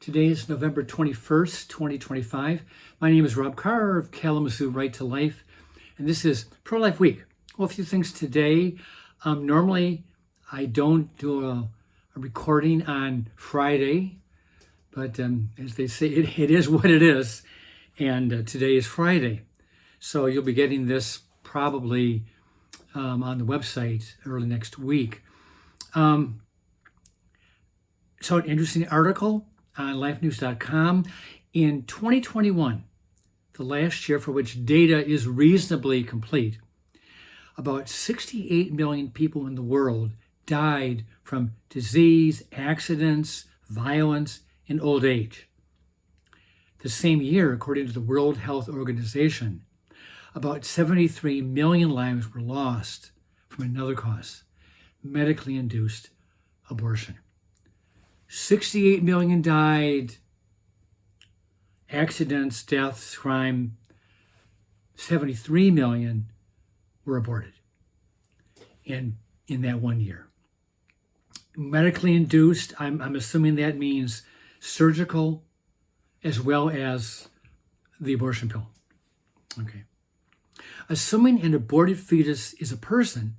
Today is November 21st, 2025. My name is Rob Carr of Kalamazoo Right to Life, and this is Pro-Life Week. Well, a few things today. Normally, I don't do a recording on Friday, but as they say, it is what it is, and today is Friday. So you'll be getting this probably on the website early next week. So an interesting article on lifenews.com. In 2021, the last year for which data is reasonably complete, about 68 million people in the world died from disease, accidents, violence, and old age. The same year, according to the World Health Organization, about 73 million lives were lost from another cause, medically induced abortion. 68 million died, accidents, deaths, crime. 73 million were aborted in that 1 year. Medically induced, I'm assuming that means surgical as well as the abortion pill. Okay. Assuming an aborted fetus is a person,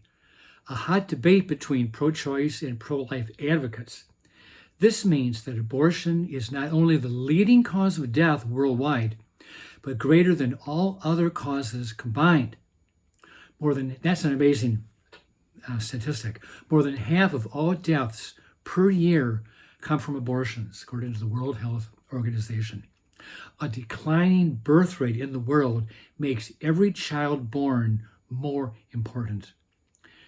a hot debate between pro-choice and pro-life advocates. This means that abortion is not only the leading cause of death worldwide, but greater than all other causes combined. That's an amazing statistic. More than half of all deaths per year come from abortions, according to the World Health Organization. A declining birth rate in the world makes every child born more important.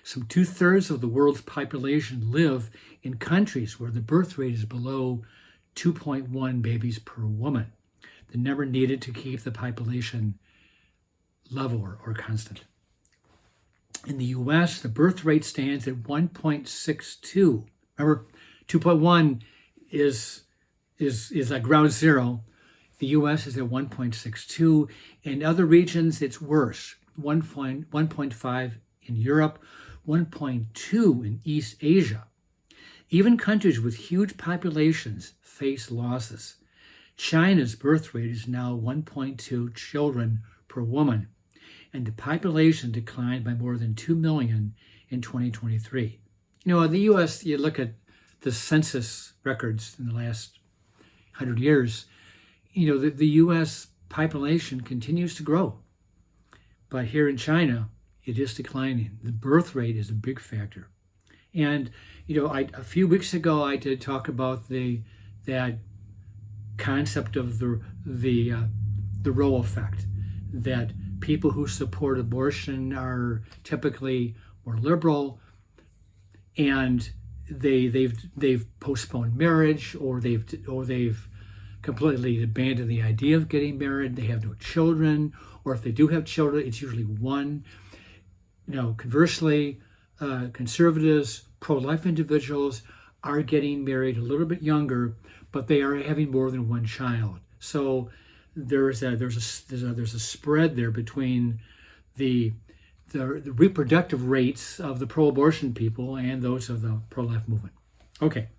Some 2/3 of the world's population live in countries where the birth rate is below 2.1 babies per woman, the number needed to keep the population level or constant. In the U.S., the birth rate stands at 1.62. Remember, 2.1 is like ground zero. The U.S. is at 1.62. In other regions, it's worse, 1.5 in Europe, 1.2 in East Asia. Even countries with huge populations face losses. China's birth rate is now 1.2 children per woman, and the population declined by more than 2 million in 2023. In the U.S., you look at the census records in the last 100 years, the U.S. population continues to grow. But here in China, it is declining. The birth rate is a big factor. And, a few weeks ago, I did talk about that concept of the Roe effect, that people who support abortion are typically more liberal, and they've postponed marriage, or they've completely abandoned the idea of getting married. They have no children, or if they do have children, it's usually one. Conversely, conservatives, pro-life individuals are getting married a little bit younger, but they are having more than one child. So there's a spread there between the reproductive rates of the pro-abortion people and those of the pro-life movement. Okay,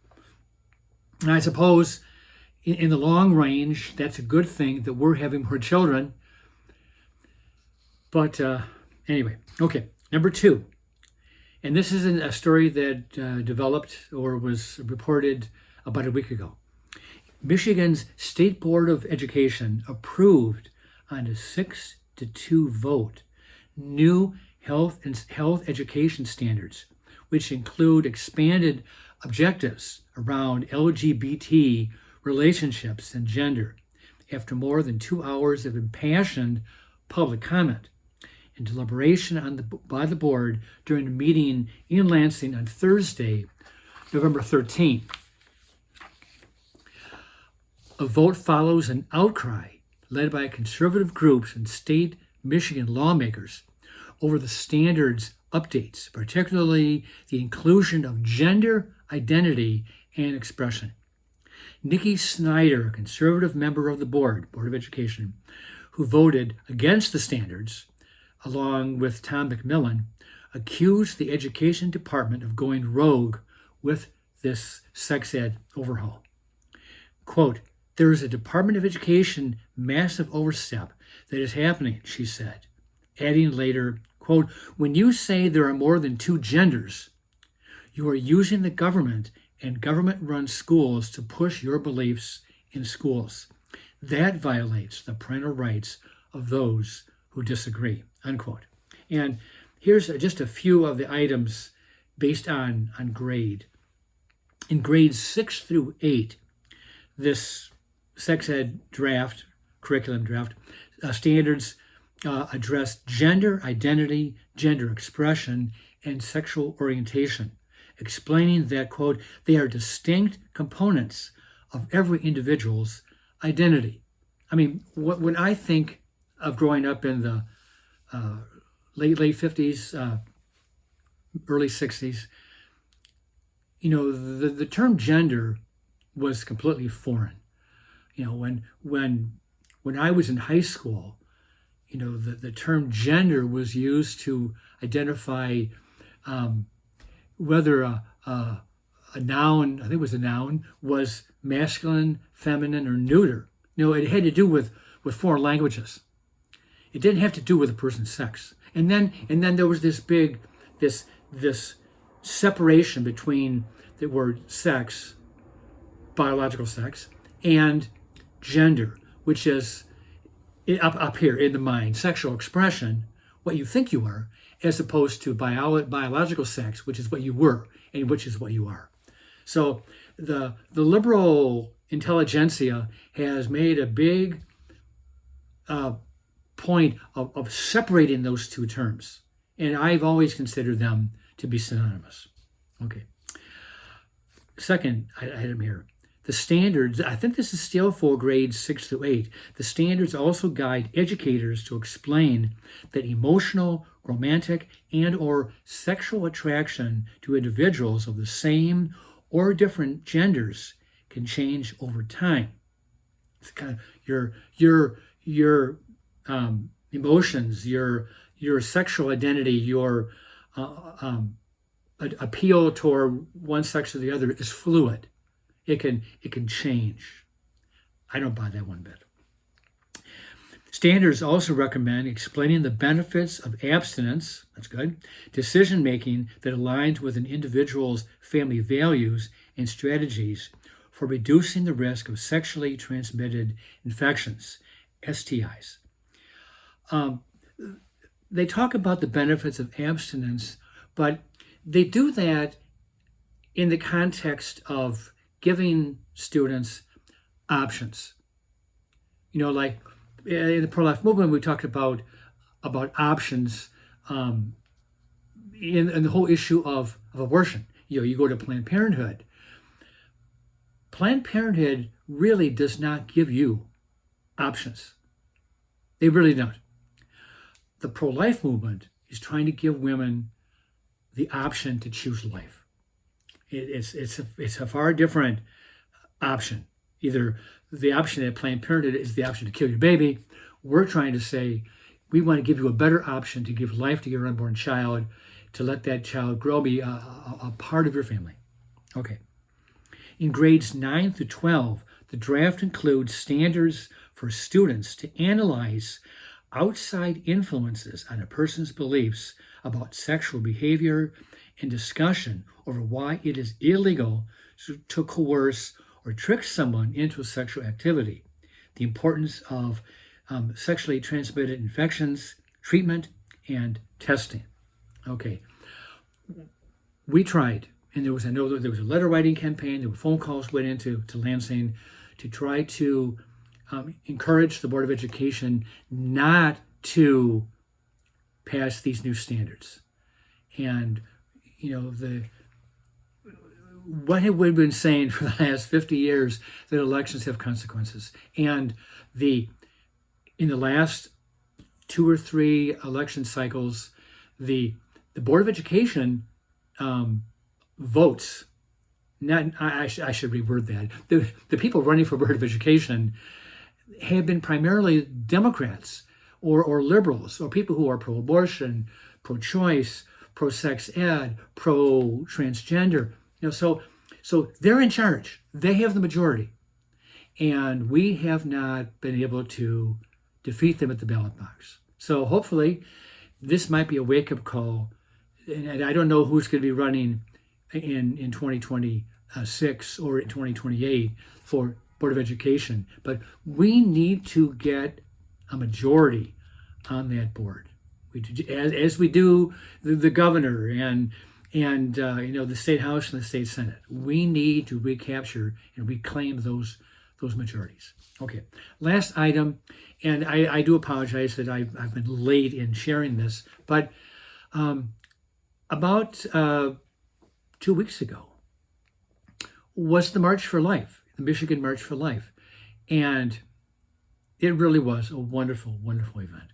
and I suppose in the long range, that's a good thing that we're having more children. But anyway, okay. Number 2, and this is a story that developed or was reported about a week ago. Michigan's State Board of Education approved on a 6-2 vote new health education standards, which include expanded objectives around LGBT relationships and gender, after more than 2 hours of impassioned public comment and deliberation by the board during a meeting in Lansing on Thursday, November 13th. A vote follows an outcry led by conservative groups and state Michigan lawmakers over the standards updates, particularly the inclusion of gender identity and expression. Nikki Snyder, a conservative member of the Board of Education, who voted against the standards, along with Tom McMillan, accused the Education Department of going rogue with this sex ed overhaul. Quote, there is a Department of Education massive overstep that is happening, she said, adding later, quote, when you say there are more than two genders, you are using the government and government-run schools to push your beliefs in schools. That violates the parental rights of those who disagree, unquote. And here's just a few of the items based on grade. In grades 6 through 8, this sex ed draft, curriculum draft, standards address gender identity, gender expression, and sexual orientation, explaining that, quote, they are distinct components of every individual's identity. I mean, when I think of growing up in the late 50s, early 60s, you know, the term gender was completely foreign. You know, when I was in high school, you know, the term gender was used to identify whether a noun, I think it was a noun, was masculine, feminine, or neuter. You know, it had to do with foreign languages. It didn't have to do with a person's sex. And then there was this separation between the word sex, biological sex, and gender, which is up here in the mind, sexual expression, what you think you are, as opposed to biological sex, which is what you were and which is what you are. So the liberal intelligentsia has made a big point of separating those two terms. And I've always considered them to be synonymous. Okay. Second item here. The standards, I think this is still for grades 6 through 8. The standards also guide educators to explain that emotional, romantic, and or sexual attraction to individuals of the same or different genders can change over time. It's kind of your emotions, your sexual identity, your appeal toward one sex or the other is fluid. It can change. I don't buy that one bit. Standards also recommend explaining the benefits of abstinence, that's good, decision making that aligns with an individual's family values and strategies for reducing the risk of sexually transmitted infections, STIs. They talk about the benefits of abstinence, but they do that in the context of giving students options. You know, like in the pro-life movement, we talked about options in the whole issue of abortion. You know, you go to Planned Parenthood. Planned Parenthood really does not give you options. They really don't. The pro-life movement is trying to give women the option to choose life. It's a far different option. Either the option at Planned Parenthood is the option to kill your baby. We're trying to say we want to give you a better option to give life to your unborn child, to let that child grow, be a part of your family. Okay. In grades 9 through 12, the draft includes standards for students to analyze outside influences on a person's beliefs about sexual behavior and discussion over why it is illegal to coerce or trick someone into sexual activity, the importance of sexually transmitted infections, treatment, and testing. Okay. We tried, and there was a letter writing campaign, there were phone calls went into Lansing to try to encourage the Board of Education not to pass these new standards. And, you know, what have we been saying for the last 50 years, that elections have consequences. And in the last 2 or 3 election cycles, the Board of Education votes. I should reword that. The people running for Board of Education have been primarily Democrats or liberals or people who are pro-abortion, pro-choice, pro-sex ed, pro-transgender. You know, so they're in charge. They have the majority. and we have not been able to defeat them at the ballot box. So hopefully this might be a wake-up call, and I don't know who's going to be running in 2026 or in 2028 for Board of Education, but we need to get a majority on that board. As we do the governor and the state house and the state senate, we need to recapture and reclaim those majorities. Okay, last item, and I do apologize that I've been late in sharing this, but about 2 weeks ago was the March for Life, the Michigan March for Life, and it really was a wonderful, wonderful event.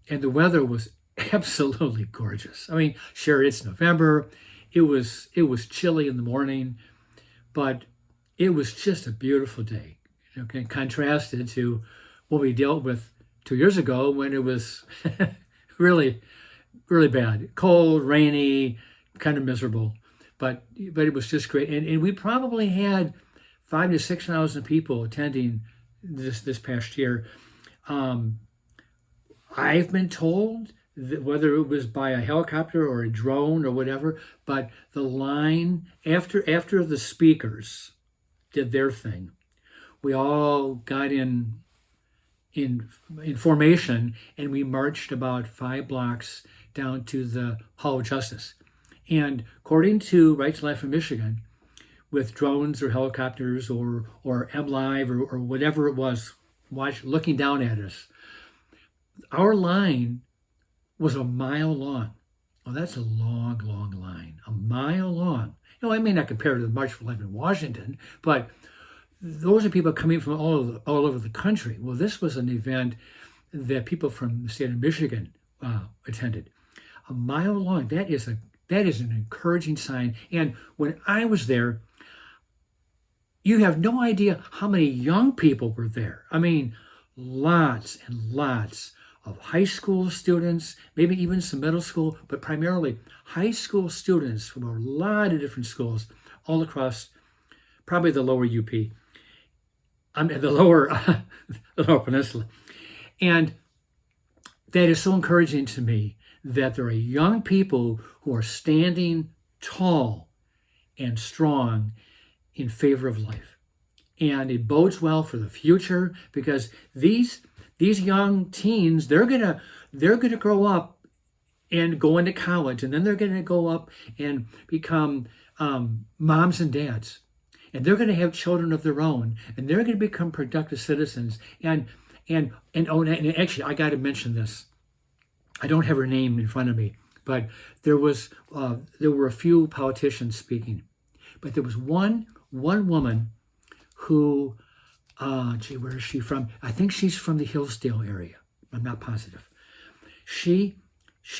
And the weather was absolutely gorgeous. I mean, sure, it's November. It was chilly in the morning, but it was just a beautiful day. Okay, contrasted to what we dealt with 2 years ago when it was really, really bad, cold, rainy, kind of miserable. But it was just great, and we probably had 5,000 to 6,000 people attending this past year. I've been told that whether it was by a helicopter or a drone or whatever, but the line after the speakers did their thing, we all got in formation and we marched about 5 blocks down to the Hall of Justice. And according to Right to Life in Michigan, with drones or helicopters or MLive or whatever it was, looking down at us, our line was a mile long. Well, that's a long, long line, a mile long. I may not compare to the March for Life in Washington, but those are people coming from all over the country. Well, this was an event that people from the state of Michigan attended. A mile long, that is an encouraging sign. And when I was there, you have no idea how many young people were there. I mean, lots and lots of high school students, maybe even some middle school, but primarily high school students from a lot of different schools all across probably the lower UP, the lower peninsula. And that is so encouraging to me that there are young people who are standing tall and strong in favor of life. And it bodes well for the future because these young teens, they're gonna grow up and go into college, and then they're gonna go up and become moms and dads, and they're gonna have children of their own, and they're gonna become productive citizens. And actually, I got to mention this. I don't have her name in front of me, but there were a few politicians speaking, but there was one woman who, where is she from? I think she's from the Hillsdale area. I'm not positive. She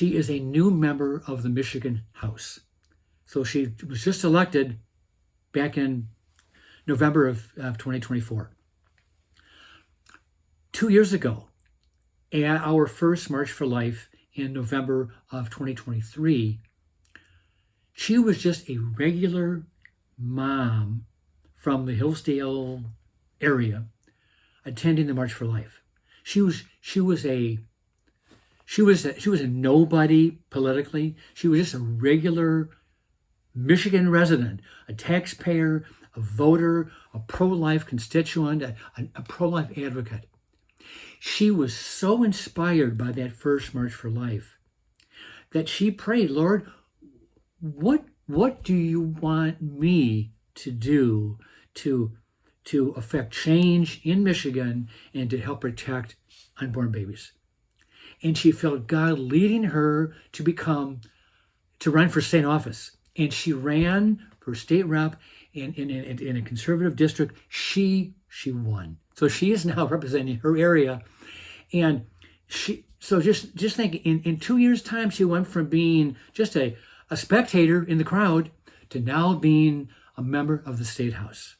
is a new member of the Michigan House. So she was just elected back in November of 2024. 2 years ago, at our first March for Life in November of 2023, she was just a regular mom from the Hillsdale area attending the March for Life. She was a nobody politically. She was just a regular Michigan resident, a taxpayer, a voter, a pro-life constituent, a pro-life advocate. She was so inspired by that first March for Life that she prayed, Lord, what do you want me to do to affect change in Michigan and to help protect unborn babies? And she felt God leading her to run for state office. And she ran for state rep in a conservative district. She won. So she is now representing her area. And just think, in 2 years' time, she went from being just a spectator in the crowd to now being a member of the State House.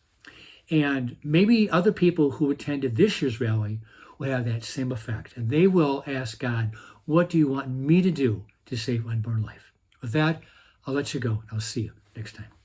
And maybe other people who attended this year's rally will have that same effect. And they will ask God, what do you want me to do to save unborn life? With that, I'll let you go. I'll see you next time.